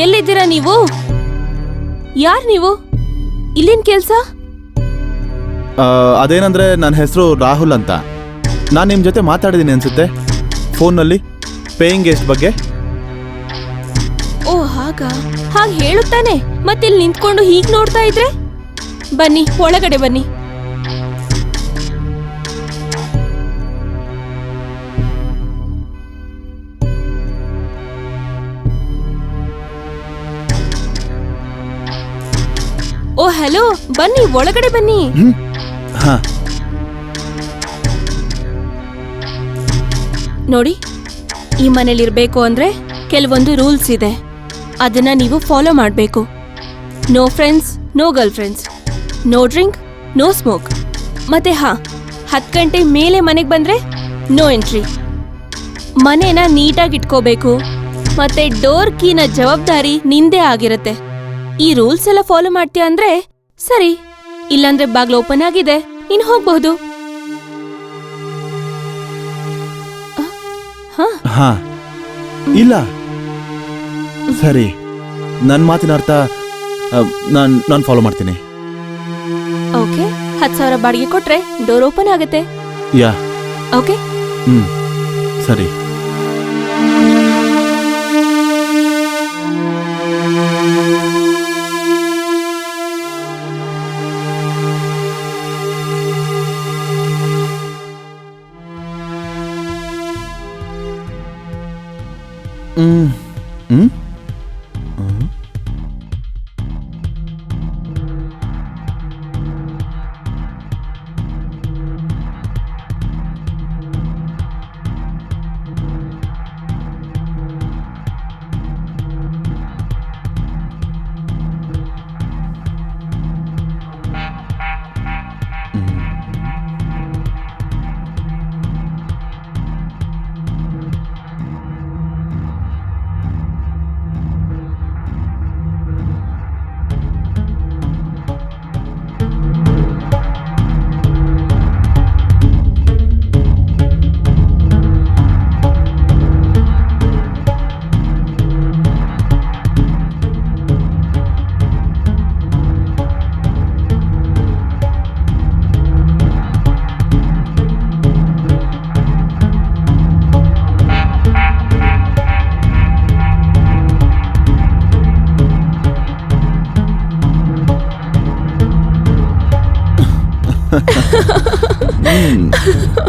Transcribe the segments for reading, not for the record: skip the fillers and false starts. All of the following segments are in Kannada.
ಎಲ್ಲಿದ್ದೀರಾ ನೀವು? ಯಾರ್ ನೀವು? ಇಲ್ಲೇನ್ ಕೆಲ್ಸ? ಅದೇನಂದ್ರೆ ನನ್ನ ಹೆಸರು ರಾಹುಲ್ ಅಂತ. ನಾನು ನಿಮ್ಮ ಜೊತೆ ಮಾತಾಡಿದ್ದೀನಿ ಅನ್ಸುತ್ತೆ ಫೋನ್ನಲ್ಲಿ ಪೇಯಿಂಗ್ ಗೆಸ್ಟ್ ಬಗ್ಗೆ. ಓ ಹಾಗೆ ಹೇಳುತ್ತಾನೆ. ಮತ್ತಿಲ್ಲಿ ನಿಂತ್ಕೊಂಡು ಹೀಗ್ ನೋಡ್ತಾ ಇದ್ರೆ ಬನ್ನಿ, ಒಳಗಡೆ ಬನ್ನಿ. ಓ ಹಲೋ, ಬನ್ನಿ ಒಳಗಡೆ ಬನ್ನಿ. ನೋಡಿ, ಈ ಮನೇಲಿರ್ಬೇಕು ಅಂದ್ರೆ ಕೆಲವೊಂದು ರೂಲ್ಸ್ ಇದೆ, ಅದನ್ನ ನೀವು ಫಾಲೋ ಮಾಡಬೇಕು. No friends, no girl friends, no drink, no smoke. ಮತ್ತೆ 10 ಗಂಟೆ ಮೇಲೆ ಮನೆಗೆ ಬಂದ್ರೆ ನೋ ಎಂಟ್ರಿ. ಮನೇನ ನೀಟಾಗಿ ಇಟ್ಕೋಬೇಕು. ಮತ್ತೆ ಡೋರ್ ಕೀನ ಜವಾಬ್ದಾರಿ ನಿಂದೇ ಆಗಿರತ್ತೆ. ಈ ರೂಲ್ಸ್ ಎಲ್ಲ ಫಾಲೋ ಮಾಡ್ತೀಯ ಅಂದ್ರೆ ಸರಿ, ಇಲ್ಲಾಂದ್ರೆ ಬಾಗ್ಲು ಓಪನ್ ಆಗಿದೆ, ನೀನ್ ಹೋಗ್ಬಹುದು. ಇಲ್ಲ ಸರಿ, ನನ್ನ ಮಾತಿನ ಅರ್ಥ ನಾನು ಫಾಲೋ ಮಾಡ್ತೀನಿ. ಓಕೆ, 10,000 ಬಾಡಿಗೆ ಕೊಟ್ರೆ ಡೋರ್ ಓಪನ್ ಆಗುತ್ತೆ. ಯಾ ಓಕೆ. ಸರಿ.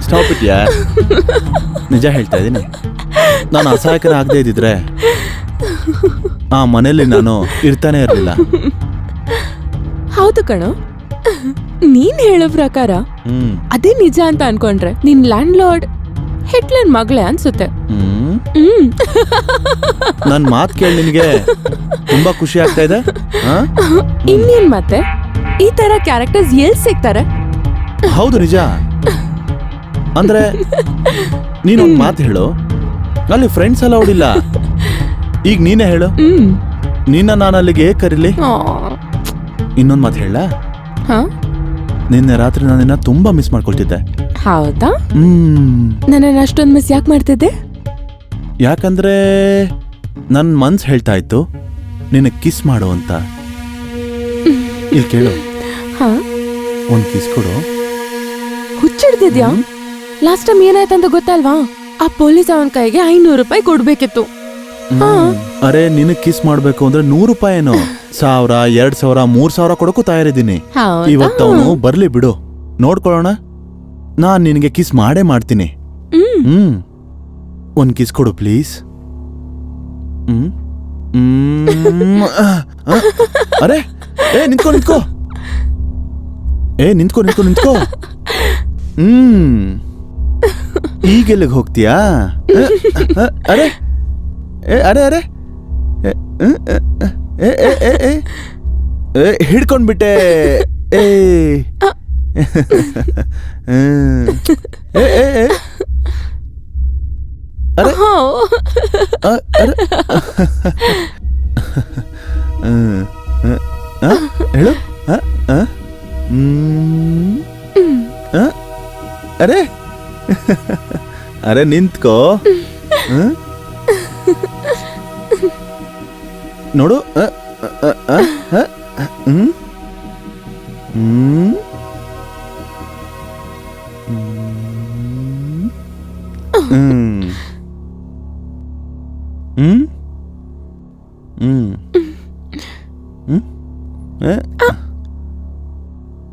ಸ್ಟಾಪ್ ಇಟ್ ಯಾರ್. ನಿಜ ಹೇಳ್ತಾ ಇದ್ದೀನಿ, ನಾನು ಅಸಹಾಯಕನ ಆಗದೆ ಇದ್ದಿದ್ರೆ ಆ ಮನೇಲಿ ನಾನು ಇರ್ತಾನೆ ಇರಲಿಲ್ಲ. ಹೌದು ಕಣೋ, ನೀನ್ ಹೇಳೋ ಪ್ರಕಾರ ಅದೇ ನಿಜ ಅಂತ ಅನ್ಕೊಂಡ್ರೆ ನಿನ್ ಲ್ಯಾಂಡ್ ಲಾರ್ಡ್ ಹಿಟ್ಲರ್ ಮಗಳೇ ಅನ್ಸುತ್ತೆ. ನನ್ ಮಾತ್ ಕೇಳಿ ನಿನ್ಗೆ ತುಂಬಾ ಖುಷಿ ಆಗ್ತಾ ಇದೆ. ಇನ್ನೇನ್ ಮತ್ತೆ ಈ ತರ ಕ್ಯಾರೆಕ್ಟರ್ಸ್ ಎಲ್ಲಿ ಸಿಗ್ತಾರೆ? ಹೌದು ನಿಜ. ಅಂದ್ರೆ ನೀನೊಂದ್ ಮಾತು ಹೇಳು, ಅಲ್ಲಿ ಫ್ರೆಂಡ್ಸ್ ಎಲ್ಲ ಓಡಿಲ್ಲ. ಈಗ ನೀನೇ ಹೇಳು, ನಿನ್ನ ನಾನು ಅಲ್ಲಿಗೆ ಕರೀಲಿ? ಇನ್ನೊಂದ್ ಮಾತು ಹೇಳ, ನಿನ್ನೆ ರಾತ್ರಿ ನಾನಿನ್ನ ತುಂಬಾ ಮಿಸ್ ಮಾಡ್ಕೊಳ್ತಿದ್ದೆ. ಹೌದಾ? ನನ್ನ ಅಷ್ಟೊಂದು ಮಿಸ್ ಯಾಕೆ ಮಾಡ್ತಿದ್ದೆ? ಯಾಕಂದ್ರೆ ನನ್ ಮನ್ಸ್ ಹೇಳ್ತಾ ಇತ್ತು ನಿನ್ನ ಕಿಸ್ ಮಾಡು ಅಂತ. ಇಲ್ಲಿ ಕೇಳು, ಒಂದ್ ಕಿಸ್ ಕೊಡು. ಹುಚ್ಚಿಡ್ತಿದ್ಯಾ? ಲಾಸ್ಟ್ ಟೈಮ್ ಏನಾಯ್ತಂತ ಗೊತ್ತಲ್ವಾ? ಆ ಪೊಲೀಸ್ ಅವನ ಕೈಗೆ 500 ರೂಪಾಯಿ ಕೊಡ್ಬೇಕಿತ್ತು. ಅರೆ, ನಿನ್ ಕಿಸ್ ಮಾಡ್ಬೇಕು ಅಂದ್ರೆ 100 ರೂಪಾಯಿ ಏನು, 1000, 2000, 3000 ಕೊಡಕ್ಕೂ ತಯಾರಿದ್ದೀನಿ. ಇವತ್ತವನು ಬರ್ಲಿ ಬಿಡು, ನೋಡ್ಕೊಳ್ಳೋಣ. ನಾನ್ ನಿನಗೆ ಕಿಸ್ ಮಾಡೇ ಮಾಡ್ತೀನಿ. ಒಂದ್ ಕಿಸ್ ಕೊಡು ಪ್ಲೀಸ್. ಅರೆ ನಿಂತ್ಕೋ ನಿಂತ್ಕೋ. ನಿಂತ್ಕೋ. ಈಗೆಲ್ಲಿಗೆ ಹೋಗ್ತೀಯಾ? ಅರೆ ಅರೆ ಅರೆ ಹಿಡ್ಕೊಂಡ್ಬಿಟ್ಟೆ. ಹೇಳು. ಅರೆ ಅರೆ ನಿಂತ್ಕೋ. ನೋಡು ಹ್ಮ್ ಹ್ಮ್ ಹ್ಮ್ ಹ್ಮ್ ಹ್ಮ್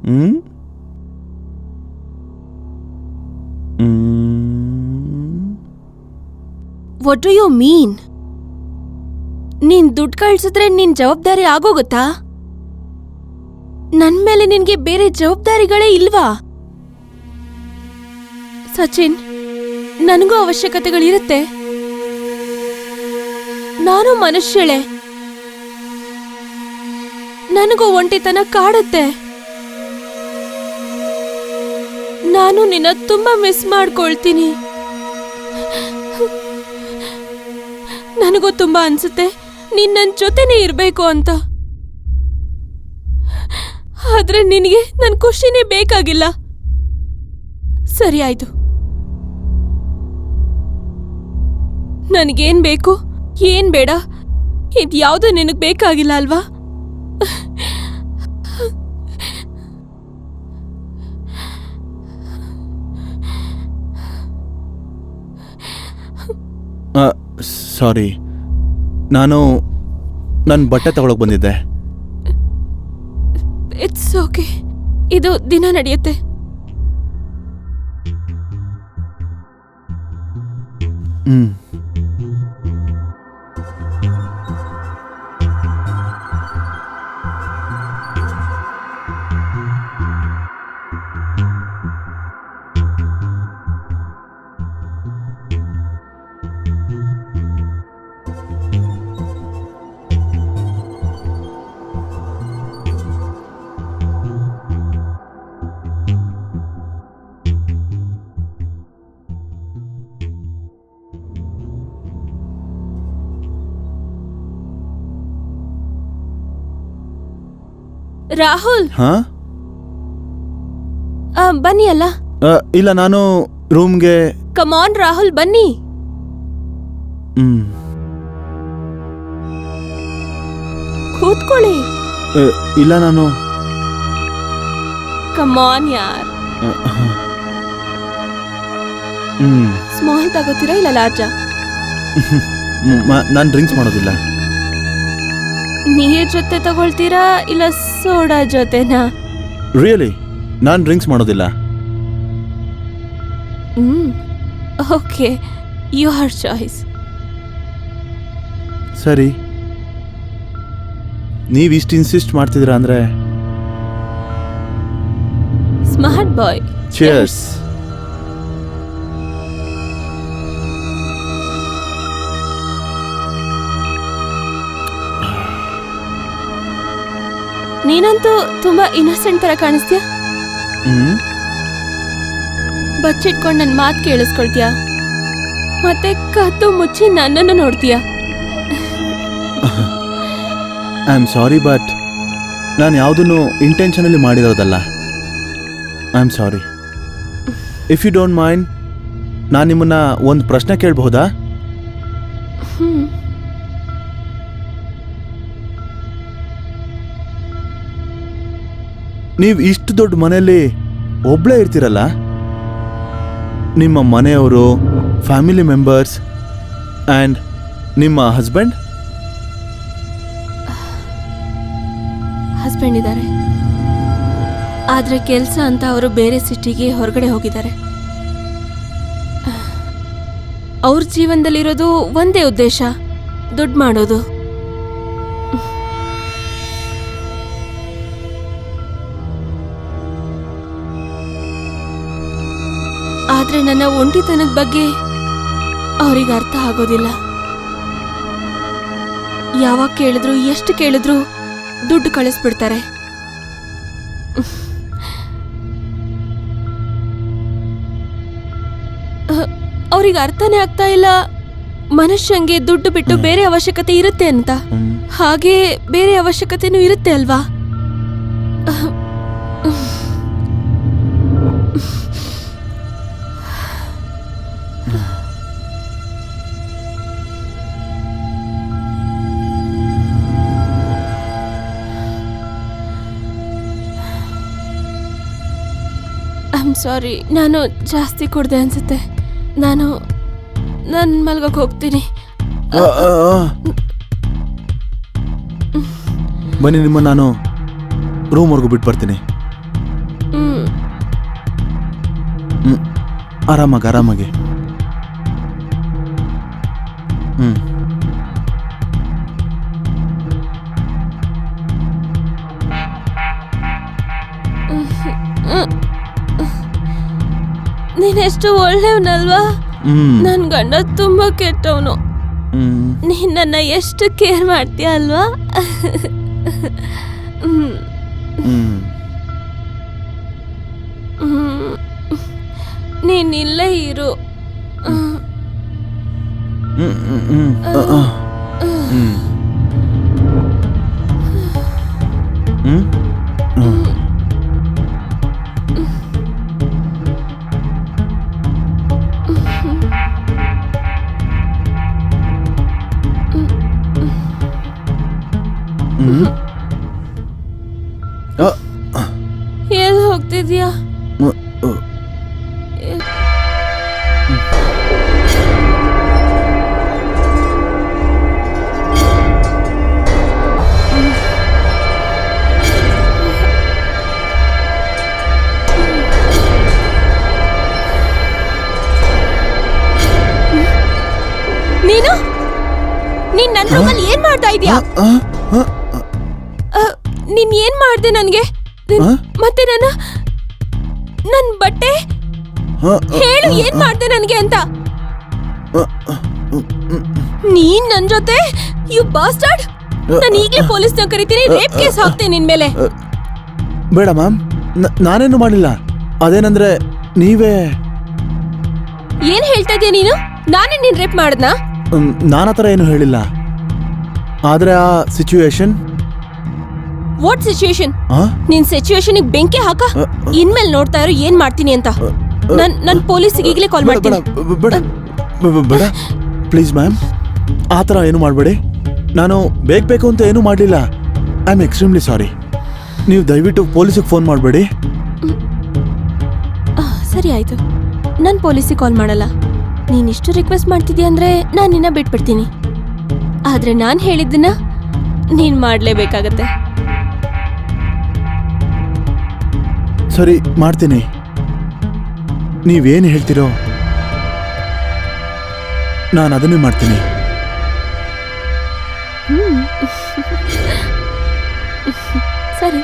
ಹ್ಮ್ ಹ್ಮ್ ವಾಟ್ ಡು ಯು ಮೀನ್? ನೀನ್ ದುಡ್ಡು ಕಳ್ಸಿದ್ರೆ ನಿನ್ ಜವಾಬ್ದಾರಿ ಆಗೋಗುತ್ತಾ? ನನ್ ಮೇಲೆ ನಿನ್ಗೆ ಬೇರೆ ಜವಾಬ್ದಾರಿಗಳೇ ಇಲ್ವಾ? ಸಚಿನ್, ನನಗೂ ಅವಶ್ಯಕತೆಗಳಿರುತ್ತೆ. ನಾನು ಮನುಷ್ಯಳೆ. ನನಗೂ ಒಂಟಿತನ ಕಾಡುತ್ತೆ. ನಾನು ನಿನ್ನ ತುಂಬಾ ಮಿಸ್ ಮಾಡ್ಕೊಳ್ತೀನಿ. ನನಗೂ ತುಂಬಾ ಅನ್ಸುತ್ತೆ ನೀನ್ ನನ್ ಜೊತೆನೇ ಇರ್ಬೇಕು ಅಂತ. ಆದ್ರೆ ನಿನಗೆ ನನ್ ಖುಷಿನೇ ಬೇಕಾಗಿಲ್ಲ. ಸರಿ ಆಯ್ತು. ನನಗೇನ್ ಬೇಕು ಏನ್ ಬೇಡ ಇದ್ಯಾವುದು ನಿನಗ್ ಬೇಕಾಗಿಲ್ಲ ಅಲ್ವಾ? ಸಾರಿ, ನಾನು ನನ್ನ ಬಟ್ಟೆ ತಗೊಳಕ್ ಬಂದಿದ್ದೆ. ಇಟ್ಸ್ ಓಕೆ, ಇದು ದಿನ ನಡೆಯುತ್ತೆ. ಹ್ಮ್ ರಾಹುಲ್, ಹಾ ಬನ್ನಿ ಅಲ್ಲ. ಇಲ್ಲ, ನಾನು ರೂಮ್ಗೆ. ಕಮಾನ್ ರಾಹುಲ್, ಬನ್ನಿ. ಕೂತ್ಕೊಳ್ಳಿ. ಇಲ್ಲ, ನಾನು. ಕಮಾನ್ ಯಾರ್. ಸ್ಮಾಲ್ ತಗೋತೀರಾ ಇಲ್ಲ ಲಾರ್ಜಾ? ನಾನು ಡ್ರಿಂಕ್ಸ್ ಮಾಡೋದಿಲ್ಲ. ನೀರ್ ಜೊತೆ ತಗೊಳ್ತೀರಾ ಇಲ್ಲ ಸೋಡಾ ಜೊತೆನಾ? ರಿಯಲಿ, ನಾನು ಡ್ರಿಂಕ್ಸ್ ಮಾಡೋದಿಲ್ಲ. Okay, your choice. ಸರಿ, ನೀವು ಇಷ್ಟು ಇನ್ಸಿಸ್ಟ್ ಮಾಡ್ತಿದ್ದೀರಾ ಅಂದ್ರೆ. Smart boy. ಚಿಯರ್ಸ್. ನೀನಂತೂ ತುಂಬಾ ಇನ್ನೋಸೆಂಟ್ ತರ ಕಾಣಿಸ್ತೀಯ. ಬಚ್ಚಿಟ್ಕೊಂಡು ನನ್ನ ಮಾತು ಕೇಳಿಸ್ಕೊಳ್ತೀಯ, ಮತ್ತೆ ಕದ್ದು ಮುಚ್ಚಿ ನನ್ನನ್ನು ನೋಡ್ತೀಯ. ಐ ಆಮ್ ಸಾರಿ, ಬಟ್ ನಾನು ಯಾವುದನ್ನು ಇಂಟೆನ್ಷನಲ್ಲಿ ಮಾಡಿರೋದಲ್ಲ. I am sorry. If you don't mind, ನಾನು ನಿಮ್ಮನ್ನ ಒಂದು ಪ್ರಶ್ನೆ ಕೇಳಬಹುದಾ? ನೀವು ಇಷ್ಟು ದೊಡ್ಡ ಮನೆಯಲ್ಲಿ ಒಬ್ಳೇ ಇರ್ತೀರಲ್ಲ, ನಿಮ್ಮ ಮನೆಯವರು, ಫ್ಯಾಮಿಲಿ ಮೆಂಬರ್ಸ್ ಆ್ಯಂಡ್ ನಿಮ್ಮ ಹಸ್ಬೆಂಡ್ ಇದ್ದಾರೆ. ಆದ್ರೆ ಕೆಲಸ ಅಂತ ಅವರು ಬೇರೆ ಸಿಟಿಗೆ ಹೊರಗಡೆ ಹೋಗಿದ್ದಾರೆ. ಅವ್ರ ಜೀವನದಲ್ಲಿರೋದು ಒಂದೇ ಉದ್ದೇಶ, ದುಡ್ಡು ಮಾಡೋದು. ಆದ್ರೆ ನನ್ನ ಒಂಟಿತನದ ಬಗ್ಗೆ ಅವ್ರಿಗೆ ಅರ್ಥ ಆಗೋದಿಲ್ಲ. ಯಾವಾಗ ಕೇಳಿದ್ರು, ಎಷ್ಟು ಕೇಳಿದ್ರು ದುಡ್ಡು ಕಳಿಸ್ಬಿಡ್ತಾರೆ. ಅವ್ರಿಗೆ ಅರ್ಥನೇ ಆಗ್ತಾ ಇಲ್ಲ ಮನುಷ್ಯಂಗೆ ದುಡ್ಡು ಬಿಟ್ಟು ಬೇರೆ ಅವಶ್ಯಕತೆ ಇರುತ್ತೆ ಅಂತ. ಹಾಗೆ ಬೇರೆ ಅವಶ್ಯಕತೆನೂ ಇರುತ್ತೆ ಅಲ್ವಾ? ಸಾರಿ, ನಾನು ಜಾಸ್ತಿ ಕುಡ್ದೆ ಅನ್ಸುತ್ತೆ. ನಾನು ಮಲ್ಗಕ್ಕೆ ಹೋಗ್ತೀನಿ. ಬನ್ನಿ, ನಿಮ್ಮ ನಾನು ರೂಮ್ವರೆಗೂ ಬಿಟ್ಟು ಬರ್ತೀನಿ. ಆರಾಮಾಗಿ. ನೀನೆಷ್ಟು ಒಳ್ಳೆಯವನಲ್ವಾ? ನನ್ ಗಂಡ ತುಂಬಾ ಕೆಟ್ಟವನು. ನೀನ್ ನನ್ನ ಎಷ್ಟು ಕೇರ್ ಮಾಡ್ತೀಯ ಅಲ್ವಾ? ನೀನ್ ಇಲ್ಲೇ ಇರು. ಎಲ್ಲಿ ಹೋಗ್ತಿದ್ಯಾ? ನೀನ್ ನನ್ನ ರೂಮಲ್ಲಿ ಏನ್ ಮಾಡ್ತಾ ಇದೀಯಾ? ನೀನ್ ಏನ್ ಮಾಡ್ದೆ ನನ್ಗೆ? ಮತ್ತೆ ನನ್ ಬಟ್ಟೆ ಹೇಳು, ಏನ್ ಮಾಡ್ದೆ ನನ್ಗೆ ಅಂತ? ನೀನ್ ನನ್ ಜೊತೆ ಯು ಬಾಸ್ಟರ್ಡ್. ನಾನು ಈಗಲೇ ಪೊಲೀಸ್ನ ಕರಿತೀನಿ, ರೇಪ್ ಕೇಸ್ ಹಾಕ್ತೇನೆ ನಿನ್ ಮೇಲೆ. ಬೇಡ ಮ್ಯಾಮ್, ನಾನೇನು ಮಾಡಿಲ್ಲ. ಅದೇನಂದ್ರೆ ನೀವೇ. ಏನ್ ಹೇಳ್ತಾ ಇದೀಯ ನೀನು? ನಾನೇ ನಿನ್ ರೇಪ್ ಮಾಡ್ದನಾ? ನಾನತರ ಏನು ಹೇಳಿಲ್ಲ. ಆದ್ರೆ ಆ ಸಿಚುವೇಶನ್. What situation? ನಿನ್ ಸಿಚುವೇಶನ್ ಬೆಂಕಿ ಹಾಕ. ಇನ್ಮೇಲೆ ನೋಡ್ತಾ ಇರೋ ಏನ್ ಮಾಡ್ತೀನಿ ಅಂತ. ನನ್ ಪೊಲೀಸಿಗೆ ಈಗಲೇ ಕಾಲ್ ಮಾಡ್ತೀನಿ. ಬೇಡ ಪ್ಲೀಸ್ ಮ್ಯಾಮ್, ಆತರ ಏನು ಮಾಡಬೇಡಿ. ನಾನು ಬೇಕು ಅಂತ ಏನು ಮಾಡಲಿಲ್ಲ. I am extremely sorry. ನೀವು ದಯವಿಟ್ಟು ಪೊಲೀಸಿಗೆ ಫೋನ್ ಮಾಡಬೇಡಿ. ಸರಿ ಆಯ್ತು, ನಾನು ಪೊಲೀಸಿಗೆ ಕಾಲ್ ಮಾಡಲ್ಲ. ನೀನ್ ಇಷ್ಟು ರಿಕ್ವೆಸ್ಟ್ ಮಾಡ್ತಿದ್ಯಾ ಅಂದ್ರೆ ನಾನು ನಿನ್ನ ಬಿಟ್ಬಿಡ್ತೀನಿ. ಆದ್ರೆ ನಾನು ಹೇಳಿದ್ದನ್ನ ನೀನ್ ಮಾಡ್ಲೇಬೇಕಾಗತ್ತೆ. ಸರಿ, ಮಾಡ್ತೀನಿ. ನೀವೇನು ಹೇಳ್ತೀರೋ ನಾನು ಅದನ್ನೇ ಮಾಡ್ತೀನಿ. ಸರಿ.